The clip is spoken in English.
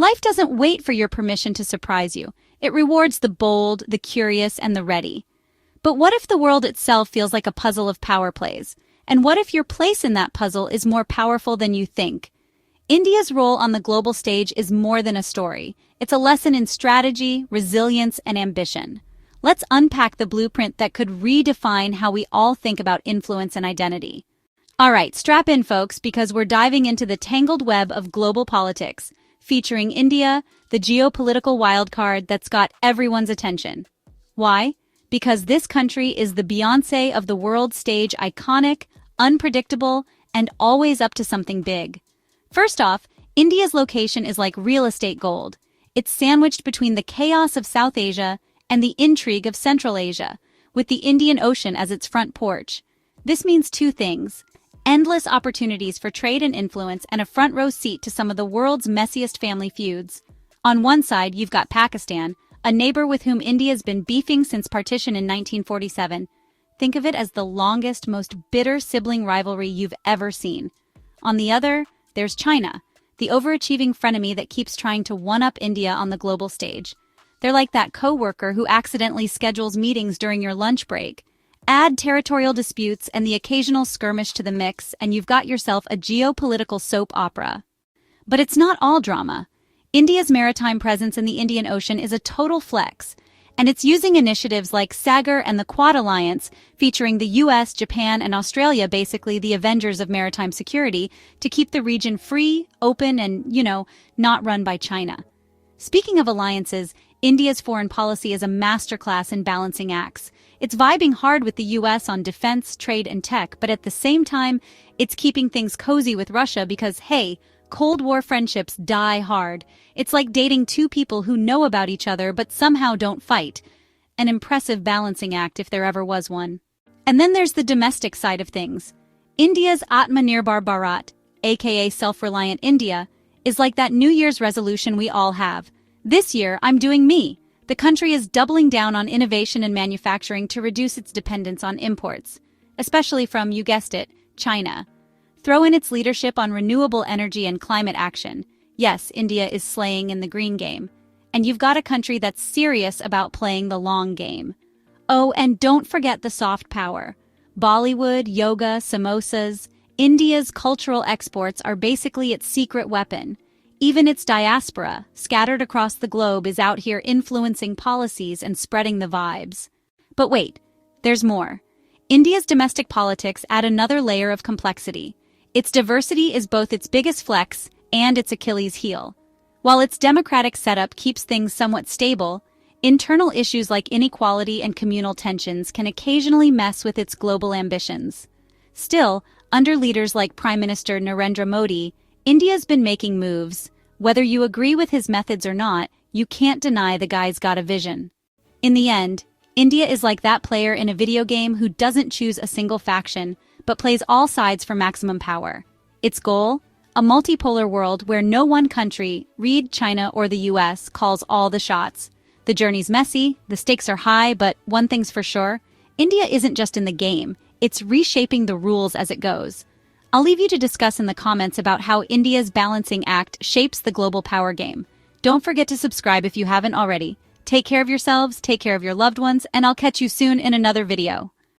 Life doesn't wait for your permission to surprise you. It rewards the bold, the curious, and the ready. But what if the world itself feels like a puzzle of power plays? And what if your place in that puzzle is more powerful than you think? India's role on the global stage is more than a story. It's a lesson in strategy, resilience, and ambition. Let's unpack the blueprint that could redefine how we all think about influence and identity. All right, strap in, folks, because we're diving into the tangled web of global politics, featuring India, the geopolitical wildcard that's got everyone's attention. Why? Because this country is the Beyoncé of the world stage, iconic, unpredictable, and always up to something big. First off, India's location is like real estate gold. It's sandwiched between the chaos of South Asia and the intrigue of Central Asia, with the Indian Ocean as its front porch. This means two things: endless opportunities for trade and influence, and a front-row seat to some of the world's messiest family feuds. On one side, you've got Pakistan, a neighbor with whom India's been beefing since partition in 1947. Think of it as the longest, most bitter sibling rivalry you've ever seen. On the other, there's China, the overachieving frenemy that keeps trying to one-up India on the global stage. They're like that coworker who accidentally schedules meetings during your lunch break. Add territorial disputes and the occasional skirmish to the mix, and you've got yourself a geopolitical soap opera. But it's not all drama. India's maritime presence in the Indian Ocean is a total flex, and it's using initiatives like SAGAR and the Quad Alliance, featuring the US, Japan, and Australia, basically the Avengers of maritime security, to keep the region free, open, and, not run by China. Speaking of alliances, India's foreign policy is a masterclass in balancing acts. It's vibing hard with the US on defense, trade, and tech, but at the same time, it's keeping things cozy with Russia because, hey, Cold War friendships die hard. It's like dating two people who know about each other but somehow don't fight. An impressive balancing act if there ever was one. And then there's the domestic side of things. India's Atmanirbhar Bharat, aka self-reliant India, is like that New Year's resolution we all have. This year, I'm doing me. The country is doubling down on innovation and manufacturing to reduce its dependence on imports, especially from, you guessed it, China. Throw in its leadership on renewable energy and climate action. Yes, India is slaying in the green game. And you've got a country that's serious about playing the long game. Oh, and don't forget the soft power. Bollywood, yoga, samosas. India's cultural exports are basically its secret weapon. Even its diaspora, scattered across the globe, is out here influencing policies and spreading the vibes. But wait, there's more. India's domestic politics add another layer of complexity. Its diversity is both its biggest flex and its Achilles heel. While its democratic setup keeps things somewhat stable, internal issues like inequality and communal tensions can occasionally mess with its global ambitions. Still, under leaders like Prime Minister Narendra Modi, India's been making moves. Whether you agree with his methods or not, you can't deny the guy's got a vision. In the end, India is like that player in a video game who doesn't choose a single faction, but plays all sides for maximum power. Its goal? A multipolar world where no one country, read China or the US, calls all the shots. The journey's messy, the stakes are high, but one thing's for sure, India isn't just in the game, it's reshaping the rules as it goes. I'll leave you to discuss in the comments about how India's balancing act shapes the global power game. Don't forget to subscribe if you haven't already. Take care of yourselves, take care of your loved ones, and I'll catch you soon in another video.